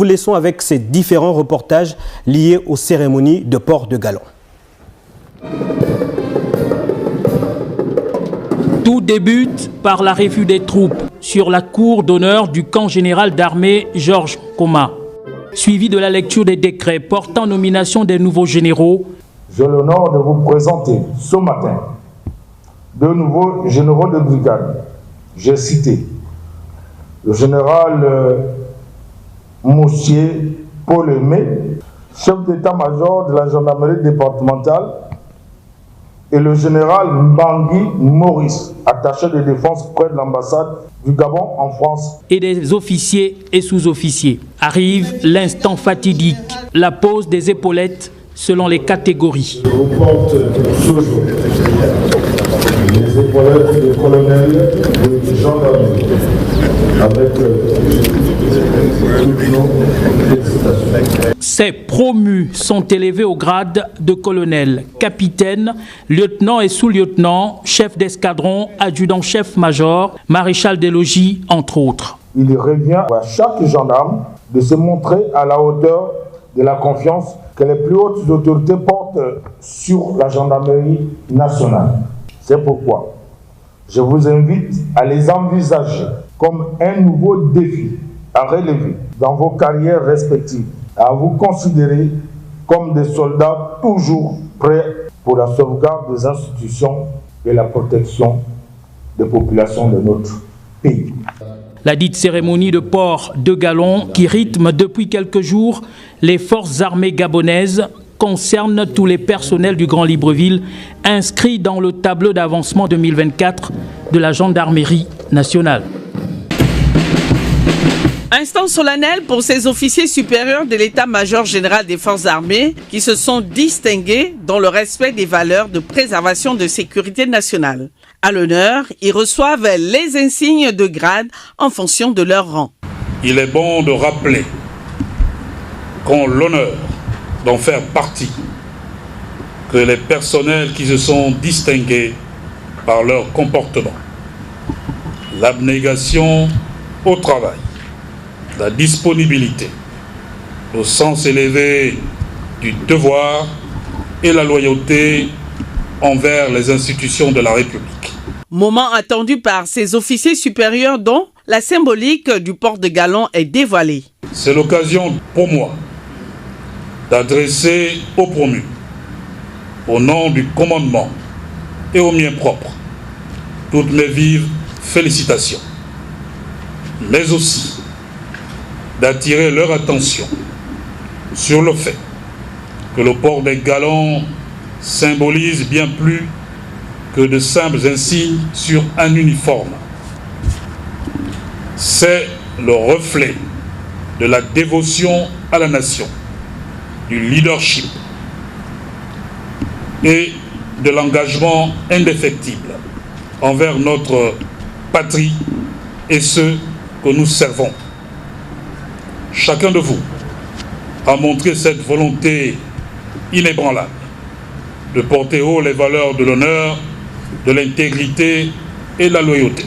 vous laissons avec ces différents reportages liés aux cérémonies de port de galon. Tout débute par la revue des troupes sur la cour d'honneur du camp général d'armée Georges Koma, suivi de la lecture des décrets portant nomination des nouveaux généraux. J'ai l'honneur de vous présenter ce matin deux nouveaux généraux de brigade. J'ai cité le général Moussier Paul Aimé, chef d'état-major de la gendarmerie départementale, et le général Mbangui Maurice, attaché de défense près de l'ambassade du Gabon en France. Et des officiers et sous-officiers. Arrive l'instant fatidique, la pose des épaulettes selon les catégories. Je vous porte ce jour les épaulettes de colonel de gendarmerie avec toutes nos félicitations. Ces promus sont élevés au grade de colonel, capitaine, lieutenant et sous-lieutenant, chef d'escadron, adjudant-chef-major, maréchal des logis, entre autres. Il revient à chaque gendarme de se montrer à la hauteur de la confiance que les plus hautes autorités portent sur la gendarmerie nationale. C'est pourquoi je vous invite à les envisager comme un nouveau défi à relever dans vos carrières respectives, à vous considérer comme des soldats toujours prêts pour la sauvegarde des institutions et la protection des populations de notre pays. La dite cérémonie de port de galon qui rythme depuis quelques jours les forces armées gabonaises concerne tous les personnels du Grand Libreville inscrits dans le tableau d'avancement 2024 de la gendarmerie nationale. Instant solennel pour ces officiers supérieurs de l'état-major général des forces armées qui se sont distingués dans le respect des valeurs de préservation de sécurité nationale. À l'honneur, ils reçoivent les insignes de grade en fonction de leur rang. Il est bon de rappeler qu'ont l'honneur d'en faire partie que les personnels qui se sont distingués par leur comportement, l'abnégation au travail, la disponibilité, le sens élevé du devoir et la loyauté envers les institutions de la République. Moment attendu par ces officiers supérieurs dont la symbolique du port de galon est dévoilée. C'est l'occasion pour moi d'adresser aux promus, au nom du commandement et aux miens propres, toutes mes vives félicitations, mais aussi d'attirer leur attention sur le fait que le port des galons symbolise bien plus que de simples insignes sur un uniforme. C'est le reflet de la dévotion à la nation, du leadership et de l'engagement indéfectible envers notre patrie et ceux que nous servons. Chacun de vous a montré cette volonté inébranlable de porter haut les valeurs de l'honneur, de l'intégrité et de la loyauté.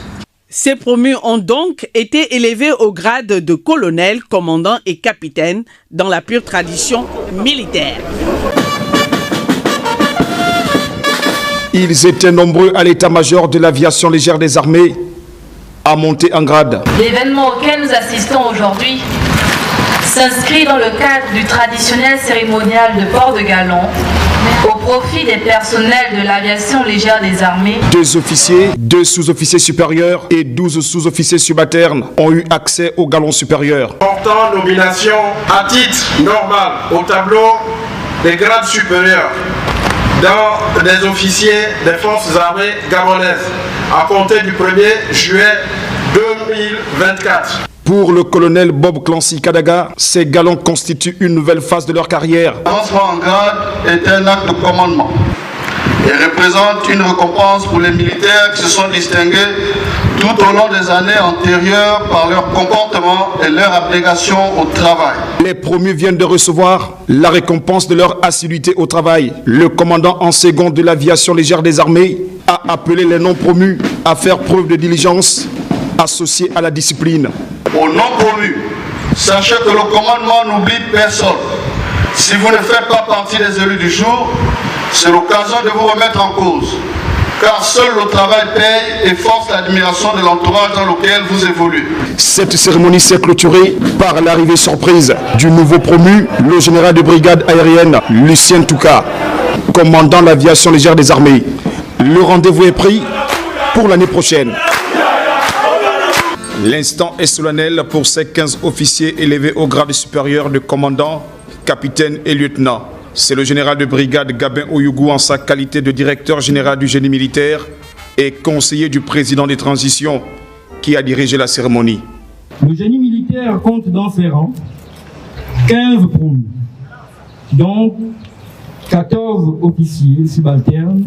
Ces promus ont donc été élevés au grade de colonel, commandant et capitaine dans la pure tradition militaire. Ils étaient nombreux à l'état-major de l'aviation légère des armées à monter en grade. L'événement auquel nous assistons aujourd'hui s'inscrit dans le cadre du traditionnel cérémonial de port de galon au profit des personnels de l'aviation légère des armées. 2 officiers, 2 sous-officiers supérieurs et 12 sous-officiers subalternes ont eu accès au galon supérieur. Portant nomination à titre normal au tableau des grades supérieurs dans les officiers des forces armées gabonaises à compter du 1er juillet 2024. Pour le colonel Bob Clancy Kadaga, ces galons constituent une nouvelle phase de leur carrière. L'avancement en grade est un acte de commandement et représente une récompense pour les militaires qui se sont distingués tout au long des années antérieures par leur comportement et leur abnégation au travail. Les promus viennent de recevoir la récompense de leur assiduité au travail. Le commandant en second de l'aviation légère des armées a appelé les non-promus à faire preuve de diligence associée à la discipline. Aux non-promus, sachez que le commandement n'oublie personne. Si vous ne faites pas partie des élus du jour, c'est l'occasion de vous remettre en cause. Car seul le travail paye et force l'admiration de l'entourage dans lequel vous évoluez. Cette cérémonie s'est clôturée par l'arrivée surprise du nouveau promu, le général de brigade aérienne Lucien Touka, commandant l'aviation légère des armées. Le rendez-vous est pris pour l'année prochaine. L'instant est solennel pour ces 15 officiers élevés au grade supérieur de commandant, capitaine et lieutenant. C'est le général de brigade Gabin Oyougou en sa qualité de directeur général du génie militaire et conseiller du président des transitions qui a dirigé la cérémonie. Le génie militaire compte dans ses rangs 15 promus, donc 14 officiers subalternes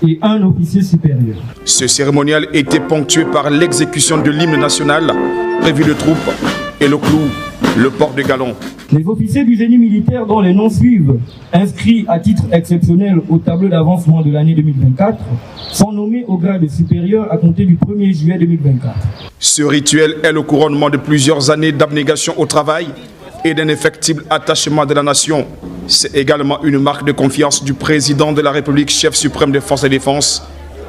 et un officier supérieur. Ce cérémonial était ponctué par l'exécution de l'hymne national, prévu de troupes et le clou, le port de galon. Les officiers du génie militaire dont les noms suivent, inscrits à titre exceptionnel au tableau d'avancement de l'année 2024, sont nommés au grade supérieur à compter du 1er juillet 2024. Ce rituel est le couronnement de plusieurs années d'abnégation au travail et d'un effectible attachement de la nation. C'est également une marque de confiance du président de la République, chef suprême des forces de défense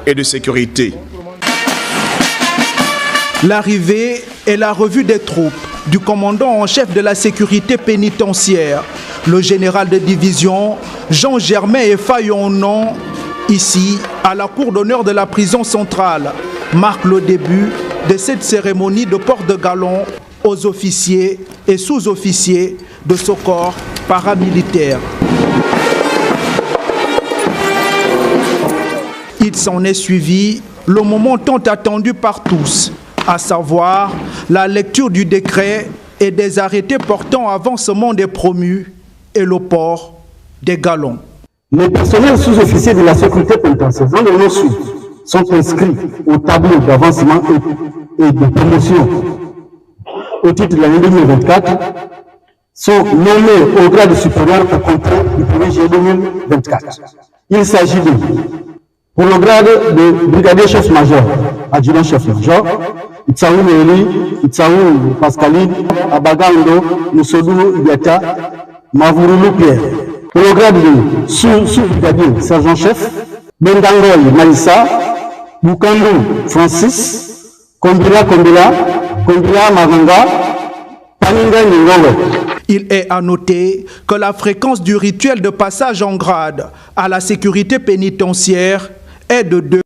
et de sécurité. L'arrivée et la revue des troupes du commandant en chef de la sécurité pénitentiaire, le général de division Jean-Germain Effayonon, ici à la cour d'honneur de la prison centrale, marque le début de cette cérémonie de port de galon aux officiers et sous-officiers de ce corps paramilitaire. Il s'en est suivi le moment tant attendu par tous, à savoir la lecture du décret et des arrêtés portant avancement des promus et le port des galons. Les personnels sous-officiers de la sécurité pénitentiaire, dont les noms suivants sont inscrits au tableau d'avancement et de promotion au titre de l'année 2024, sont nommés au grade supérieur au compter du 1er juillet 2024. Il s'agit de, pour le grade de brigadier chef-major, adjudant chef-major, Itsaou Néli, Itsaou Pascaline, Abagando, Moussodou Biata, Mavouroulou Pierre. Pour le grade de sous-brigadier, sergent-chef, Bendangoy Malissa, Boukandou Francis, Kombila Maganga, Paninga Ningowe. Il est à noter que la fréquence du rituel de passage en grade à la sécurité pénitentiaire est de 2.